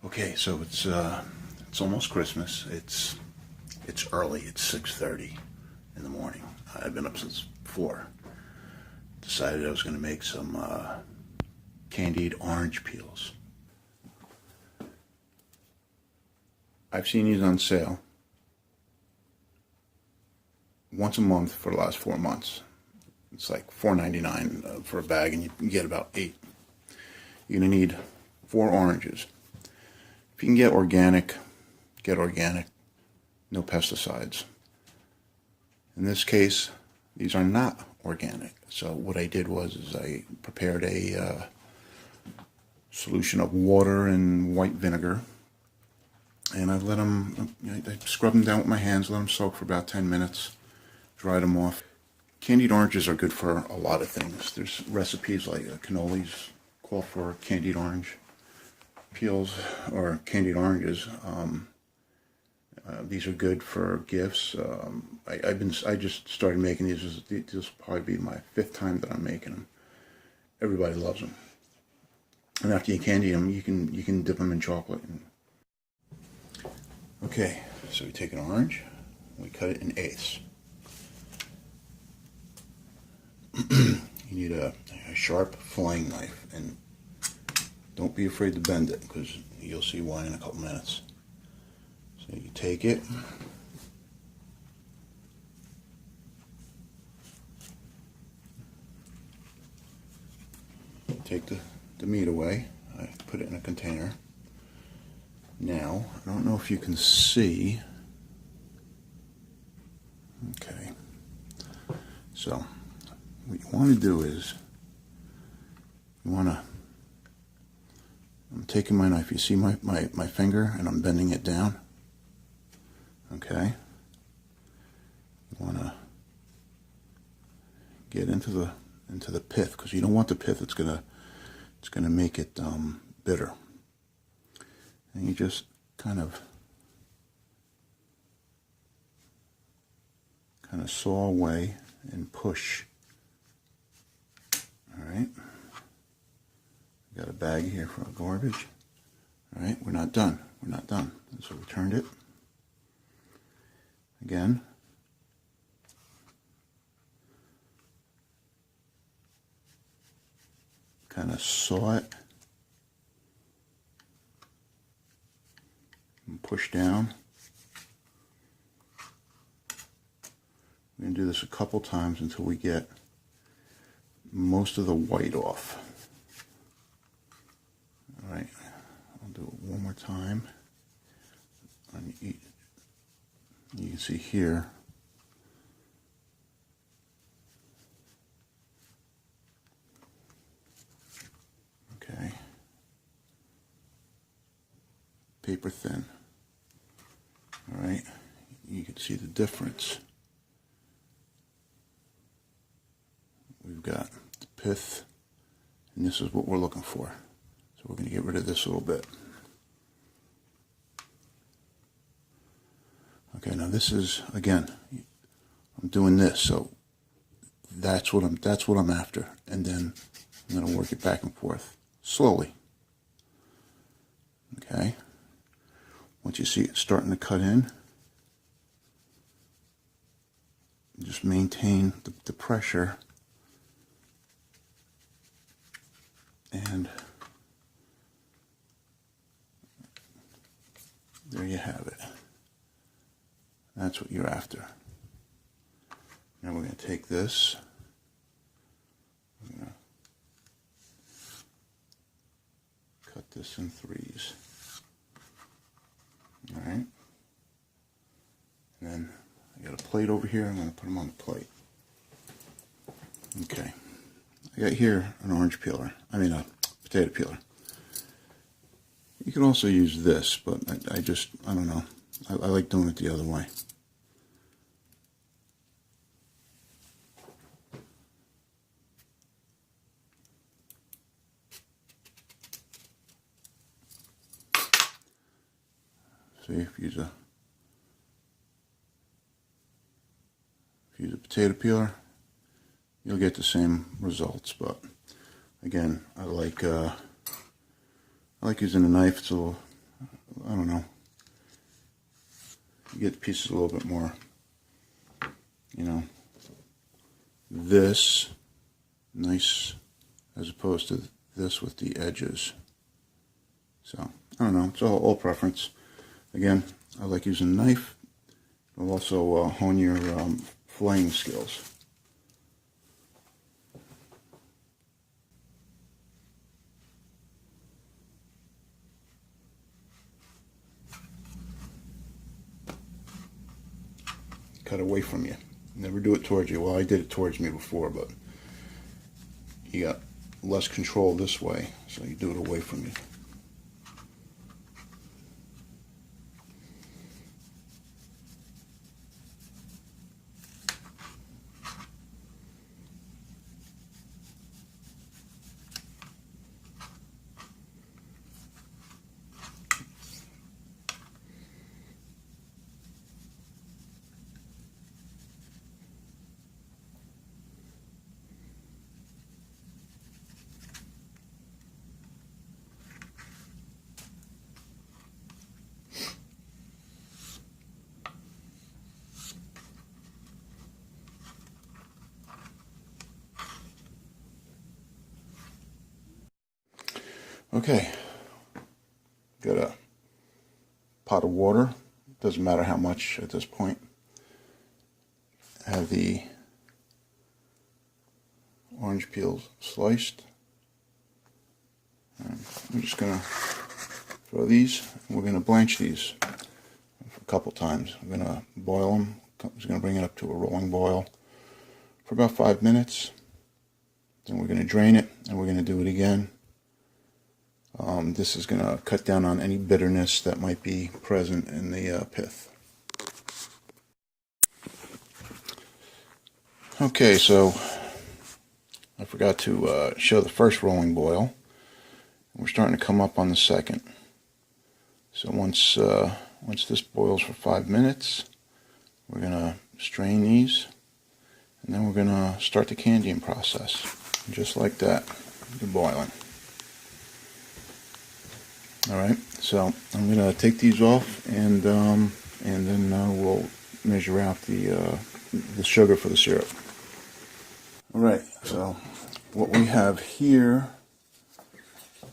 Okay, so it's almost Christmas. It's early. It's 6:30 in the morning. I've been up since 4. Decided I was going to make some candied orange peels. I've seen these on sale once a month for the last 4 months. It's like $4.99 for a bag, and you can get about 8. You're going to need 4 oranges. If you can get organic, get organic. No pesticides. In this case, these are not organic. So what I did was I prepared a solution of water and white vinegar, and I let them, I scrubbed them down with my hands, let them soak for about 10 minutes, dried them off. Candied oranges are good for a lot of things. There's recipes like cannolis call for candied orange peels or candied oranges. These are good for gifts. I just started making these. This will probably be my 5th time that I'm making them. Everybody loves them. And after you candy them, you can dip them in chocolate. Okay, so we take an orange, we cut it in 1/8. You need a sharp filleting knife, and don't be afraid to bend it, because you'll see why in a couple minutes. So you take it, take the meat away. I put it in a container. Now, I don't know if you can see. Okay. So, what you want to do is, I'm taking my knife. You see my finger, and I'm bending it down. Okay. You want to get into the pith, because you don't want the pith. It's gonna make it bitter. And you just kind of saw away and push. All right. Got a bag here for garbage. All right, we're not done. We're not done. So we turned it. Again. Kind of saw it. And push down. We're going to do this a couple times until we get most of the white off. All right, I'll do it one more time. You can see here. Okay. Paper thin. All right, you can see the difference. We've got the pith, and this is what we're looking for. So we're going to get rid of this a little bit. Okay, now this is, again, I'm doing this, so that's what I'm after, and then I'm going to work it back and forth slowly. Okay. Once you see it starting to cut in, just maintain the pressure, and there you have it. That's what you're after. Now we're going to take this. We're going to cut this in 3s. All right. And then I got a plate over here. I'm going to put them on the plate. Okay. I got here an orange peeler. I mean a potato peeler. You could also use this, but I don't know. I like doing it the other way. See, if you use a potato peeler, you'll get the same results. But again, I like using a knife. It's a little, don't know. You get the pieces a little bit more, you know, this nice as opposed to this with the edges. So, I don't know, it's all preference. Again, I like using a knife. It'll also hone your filleting skills. Cut away from you. Never do it towards you. Well, I did it towards me before, but you got less control this way, so you do it away from you. Okay, got a pot of water, doesn't matter how much at this point. Have the orange peels sliced. I'm just going to throw these, and we're going to blanch these for a couple times. I'm going to boil them. I'm just going to bring it up to a rolling boil for about 5 minutes. Then we're going to drain it, and we're going to do it again. This is going to cut down on any bitterness that might be present in the pith. Okay, so I forgot to show the first rolling boil. We're starting to come up on the second. So once this boils for 5 minutes, we're going to strain these, and then we're going to start the candying process. Just like that, they're boiling. Alright, so I'm going to take these off, and then we'll measure out the sugar for the syrup. Alright, so what we have here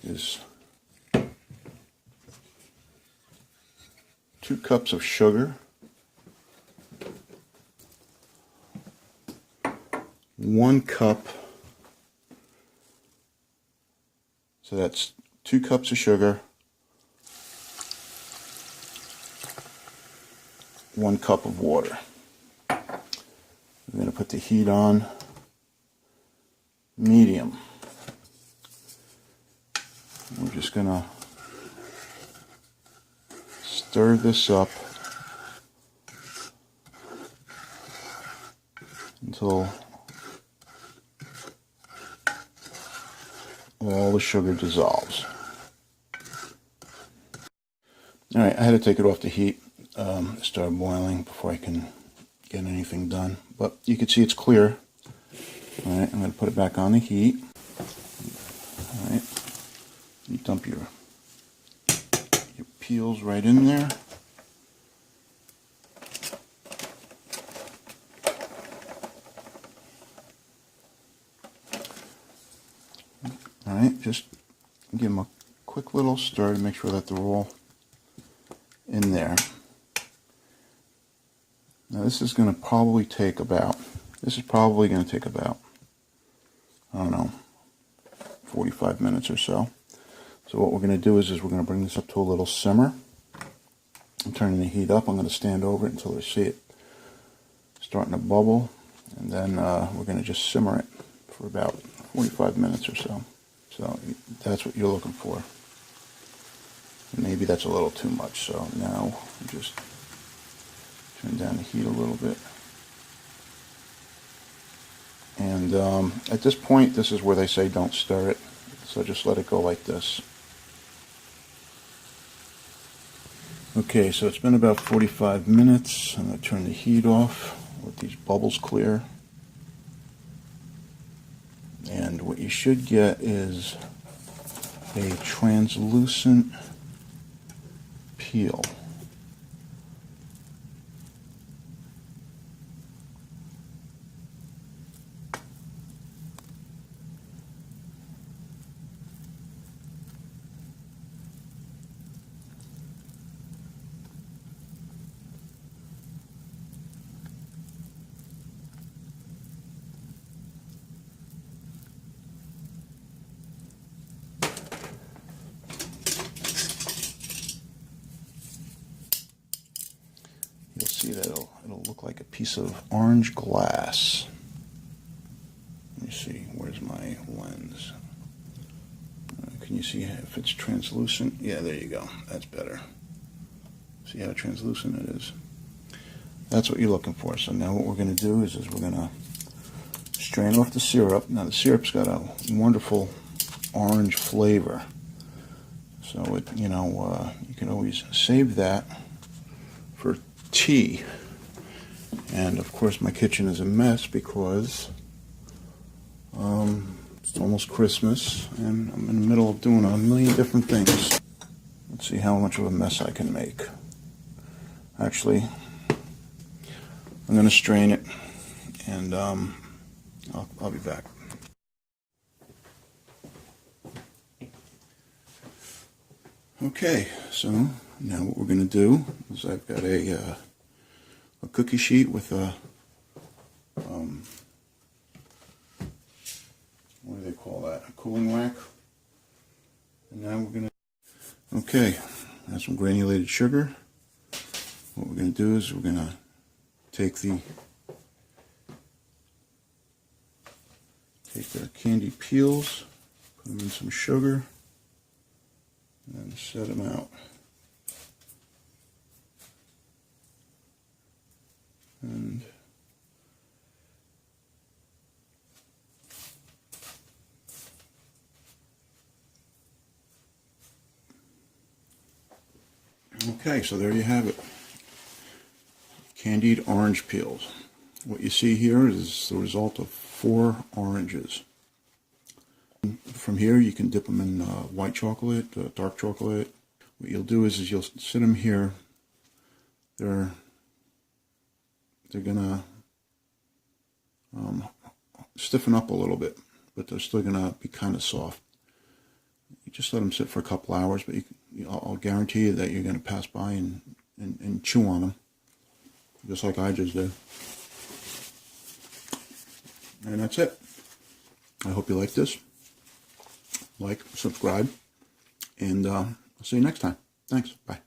is 2 cups of sugar, 1 cup, so that's 2 cups of sugar, 1 cup of water. I'm going to put the heat on medium. We're just going to stir this up until all the sugar dissolves. Alright, I had to take it off the heat. It started boiling before I can get anything done. But you can see it's clear. Alright, I'm going to put it back on the heat. Alright, you dump your peels right in there. Alright, just give them a quick little stir to make sure that they're all in there. Now this is going to probably take about, I don't know, 45 minutes or so. So what we're going to do is we're going to bring this up to a little simmer. I'm turning the heat up. I'm going to stand over it until I see it starting to bubble, and then we're going to just simmer it for about 45 minutes or so. So that's what you're looking for. Maybe that's a little too much, so now just turn down the heat a little bit. And at this point, this is where they say don't stir it, so just let it go like this. Okay, so it's been about 45 minutes. I'm going to turn the heat off, let these bubbles clear. And what you should get is a translucent peel. You'll see that it'll look like a piece of orange glass. Let me see, where's my lens? Can you see if it's translucent? Yeah, there you go. That's better. See how translucent it is? That's what you're looking for. So now what we're going to do is we're going to strain off the syrup. Now the syrup's got a wonderful orange flavor. So it, you can always save that for tea. And of course my kitchen is a mess because it's almost Christmas and I'm in the middle of doing a million different things. Let's see how much of a mess I can make. Actually, I'm going to strain it and I'll be back. Okay, so now what we're going to do is I've got a cookie sheet with a what do they call that? A cooling rack. And now we're going to, okay, that's some granulated sugar. What we're going to do is we're going to take the candy peels, put them in some sugar, and then set them out. And okay, so there you have it. Candied orange peels. What you see here is the result of 4 oranges. From here you can dip them in white chocolate, dark chocolate. What you'll do is you'll sit them here. They're gonna stiffen up a little bit, but they're still gonna be kind of soft. You just let them sit for a couple hours, but I'll guarantee you that you're gonna pass by and chew on them, just like I just did. And that's it. I hope you like this. Like, subscribe, and I'll see you next time. Thanks. Bye.